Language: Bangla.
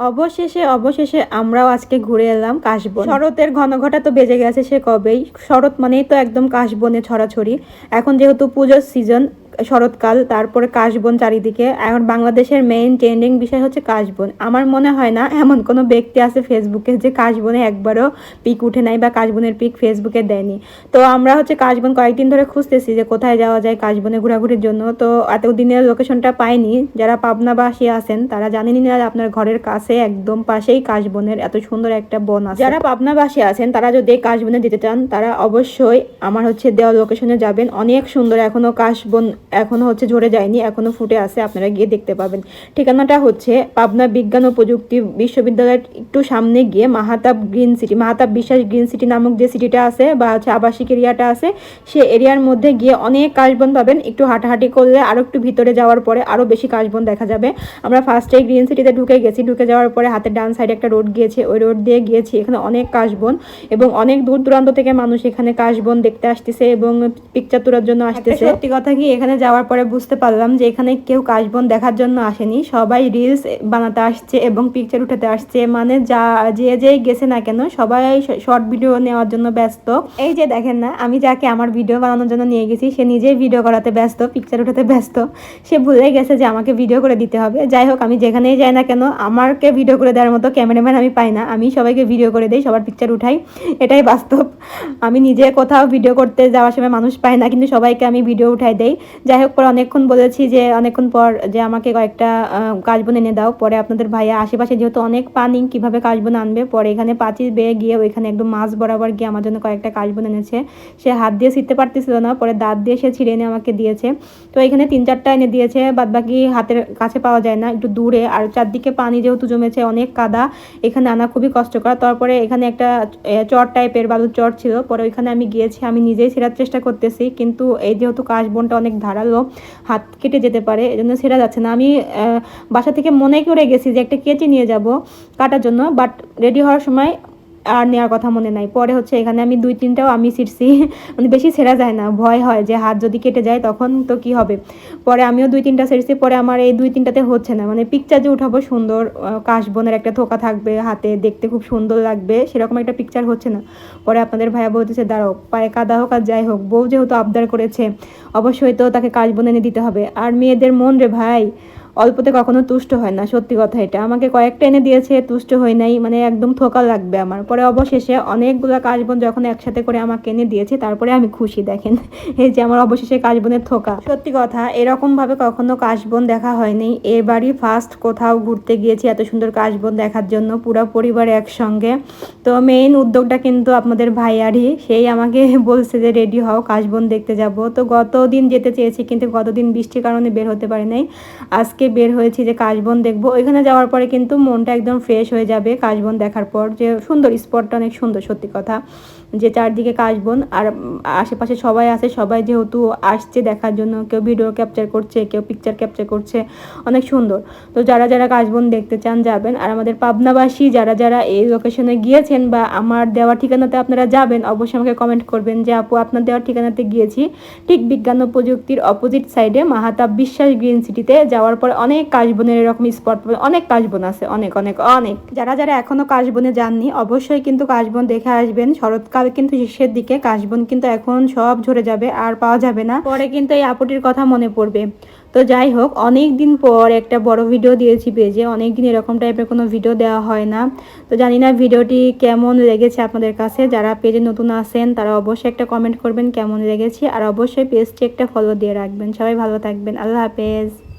অবশেষে আমরাও আজকে ঘুরে এলাম কাশবন। শরতের ঘনঘটা তো বেজে গেছে সে কবেই। শরৎ মানেই তো একদম কাশবনে ছড়াছড়ি। এখন যেহেতু পুজোর সিজন, শরৎকাল, তারপরে কাশবন চারিদিকে। এখন বাংলাদেশের মেইন ট্রেন্ডিং বিষয় হচ্ছে কাশবন। আমার মনে হয় না এমন কোনো ব্যক্তি আছে ফেসবুকে যে কাশবনে একবারও পিক উঠে নাই বা কাশবনের পিক ফেসবুকে দেয়নি। তো আমরা হচ্ছে কাশবন কয়েকদিন ধরে খুঁজতেছি যে কোথায় যাওয়া যায় কাশবনে ঘোরাঘুরির জন্য। তো এতদিনের লোকেশনটা পাইনি। যারা পাবনাবাসী আছেন তারা জানেনই না আপনার ঘরের কাছে একদম পাশেই কাশবনের এত সুন্দর একটা বন আছে। যারা পাবনাবাসী আছেন তারা যদি কাশবনে যেতে চান তারা অবশ্যই আমার হচ্ছে দেওয়া লোকেশনে যাবেন। অনেক সুন্দর, এখনো কাশবন এখনো হচ্ছে ঝরে যায়নি, এখনো ফুটে আছে, আপনারা গিয়ে দেখতে পাবেন। ঠিকানাটা হচ্ছে পাবনা বিজ্ঞান ও প্রযুক্তি বিশ্ববিদ্যালয়ের একটু সামনে গিয়ে মাহাতাব গ্রিন সিটি, মাহাতাব বিশ্বাস গ্রিন সিটি নামক যে সিটিটা আছে বা হচ্ছে আবাসিক এরিয়াটা আছে, সে এরিয়ার মধ্যে গিয়ে অনেক কাশবন পাবেন। একটু হাঁটাহাঁটি করলে আরও একটু ভিতরে যাওয়ার পরে আরও বেশি কাশবন দেখা যাবে। আমরা ফার্স্টে গ্রিন সিটিতে ঢুকে গেছি, ঢুকে যাওয়ার পরে হাতের ডান সাইডে একটা রোড গিয়েছে, ওই রোড দিয়ে গিয়েছি। এখানে অনেক কাশবন এবং অনেক দূর দূরান্ত থেকে মানুষ এখানে কাশবন দেখতে আসতেছে এবং পিকচার তোলার জন্য আসতেছে। সত্যি কথা কি, এখানে যাওয়ার পরে বুঝতে পারলাম যে এখানে কেউ কাশবন দেখার জন্য আসেনি, সবাই রিলস বানাতে আসছে এবং পিকচার উঠাতে আসছে। মানে যে গেছে না কেন সবাই শর্ট ভিডিও নেওয়ার জন্য ব্যস্ত। এই যে দেখেন না, আমি যাকে আমার ভিডিও বানানোর জন্য নিয়ে গেছি সে নিজেই ভিডিও করাতে ব্যস্ত, পিকচার উঠাতে ব্যস্ত। সে ভুলে গেছে যে আমাকে ভিডিও করে দিতে হবে। যাই হোক, আমি যেখানেই যাই না কেন আমাকে ভিডিও করে দেওয়ার মতো ক্যামেরাম্যান আমি পাই না। আমি সবাইকে ভিডিও করে দিই, সবার পিকচার উঠাই, এটাই বাস্তব। আমি নিজে কোথাও ভিডিও করতে যাওয়ার সময় মানুষ পাই না, কিন্তু সবাইকে আমি ভিডিও উঠাই দেই। যাই হোক, পরে অনেকক্ষণ বলেছি যে অনেকক্ষণ পর যে আমাকে কয়েকটা কাশবন এনে দাও। পরে আপনাদের ভাইয়া আশেপাশে যেহেতু অনেক পানি, কিভাবে কাশবন আনবে, পরে এখানে পাঁচিল বেয়ে গিয়ে ওইখানে একদম মাছ বরাবর গিয়ে আমার জন্য কয়েকটা কাশবন এনেছে। সে হাত দিয়ে ছিঁড়তে পারতেছিল না, পরে দাঁত দিয়ে সে ছিঁড়ে এনে আমাকে দিয়েছে। তো এখানে 3-4টা এনে দিয়েছে, বাদবাকি হাতের কাছে পাওয়া যায় না, একটু দূরে। আর চারদিকে পানি যেহেতু জমেছে, অনেক কাদা, এখানে আনা খুবই কষ্টকর। তারপরে এখানে একটা চর টাইপের বালুর চর ছিল, পরে ওইখানে আমি গিয়েছি, আমি নিজেই ছেঁড়ার চেষ্টা করতেছি, কিন্তু এই যেহেতু কাশবনটা অনেক ধারালো, হাত কেটে যেতে পারে, এজন্য ছেঁড়া যাচ্ছে না। আমি বাসা থেকে মনে করে গেছি যে একটা কেচি নিয়ে যাব কাটার জন্য, বাট রেডি হওয়ার সময় আর নেওয়ার কথা মনে নাই। পরে হচ্ছে এখানে আমি 2-3টাও আমি ছিঁড়ছি, মানে বেশি ছেঁড়া যায় না, ভয় হয় যে হাত যদি কেটে যায় তখন তো কি হবে। পরে আমিও 2-3টা ছেড়েছি, পরে আমার এই 2-3টাতে হচ্ছে না, মানে পিকচার যে উঠাবো সুন্দর, কাশবনের একটা থোকা থাকবে হাতে, দেখতে খুব সুন্দর লাগবে, সেরকম একটা পিকচার হচ্ছে না। পরে আপনাদের ভাইয়া বলতেছে দাঁড়াও, পায়ে কাদা হোক আর যাই হোক, বউ যেহেতু আবদার করেছে অবশ্যই তো তাকে কাশবন এনে দিতে হবে। আর মেয়েদের মন রে ভাই, অল্পতে কখনো তুষ্ট হয় না, সত্যি কথা এটা। আমাকে কয়েকটা এনে দিয়েছে, তুষ্ট হই নাই, মানে একদম থোকা লাগবে আমার। পরে অবশেষে অনেকগুলো কাশবন যখন একসাথে করে আমাকে এনে দিয়েছে তারপরে আমি খুশি। দেখেন, এই যে আমার অবশেষে কাশবনের থোকা। সত্যি কথা, এরকম ভাবে কখনো কাশবন দেখা হয়নি। এবারই ফার্স্ট কোথাও ঘুরতে গিয়েছি এত সুন্দর কাশবন দেখার জন্য, পুরো পরিবার একসঙ্গে। তো মেইন উদ্যোগটা কিন্তু আপনাদের ভাইয়ারই, সেই আমাকে বলছে যে রেডি হও, কাশবন দেখতে যাব। তো গতদিন যেতে চেয়েছি, কিন্তু গতদিন বৃষ্টির কারণে বের হতে পারি নাই। আজকে বের হয়েছি যে কাশবন দেখবো। ওইখানে যাওয়ার পরে কিন্তু মনটা একদম ফ্রেশ হয়ে যাবে কাশবন দেখার পর, যে সুন্দর স্পটটা, অনেক সুন্দর সত্যি কথা, যে চারদিকে কাশবন আর আশেপাশে সবাই আছে। সবাই যেহেতু আসছে দেখার জন্য, কেউ ভিডিও ক্যাপচার করছে, কেউ পিকচার ক্যাপচার করছে, অনেক সুন্দর। তো যারা যারা কাশবন দেখতে চান যাবেন। আর আমাদের পাবনাবাসী যারা যারা এই লোকেশনে গিয়েছেন বা আমার দেওয়া ঠিকানাতে আপনারা যাবেন, অবশ্যই আমাকে কমেন্ট করবেন যে আপু আপনার দেওয়ার ঠিকানাতে গিয়েছি, ঠিক বিজ্ঞান ও প্রযুক্তির অপোজিট সাইডে মাহাতাব বিশ্বাস গ্রিন সিটিতে। যাওয়ার পর অনেক কাশবনের এরকম স্পট, অনেক কাশবন আছে, অনেক অনেক অনেক। যারা যারা এখনো কাশবনে যাননি অবশ্যই কিন্তু কাশবন দেখে আসবেন। শরৎকাল কিন্তু শেষের দিকে, কাশবন কিন্তু এখন সব ঝরে যাবে, আর পাওয়া যাবে না। পরে কিন্তু এই আপুটির কথা মনে পড়বে। তো যাই হোক, অনেক দিন পর একটা বড় ভিডিও দিয়েছি পেজে, অনেক দিন এরকম টাইপের কোনো ভিডিও দেওয়া হয় না। তো জানি না ভিডিওটি কেমন লেগেছে আপনাদের কাছে। যারা পেজে নতুন আছেন তারা অবশ্যই একটা কমেন্ট করবেন কেমন লেগেছে, আর অবশ্যই পেজটি একটা ফলো দিয়ে রাখবেন। সবাই ভালো থাকবেন, আল্লাহ হাফেজ।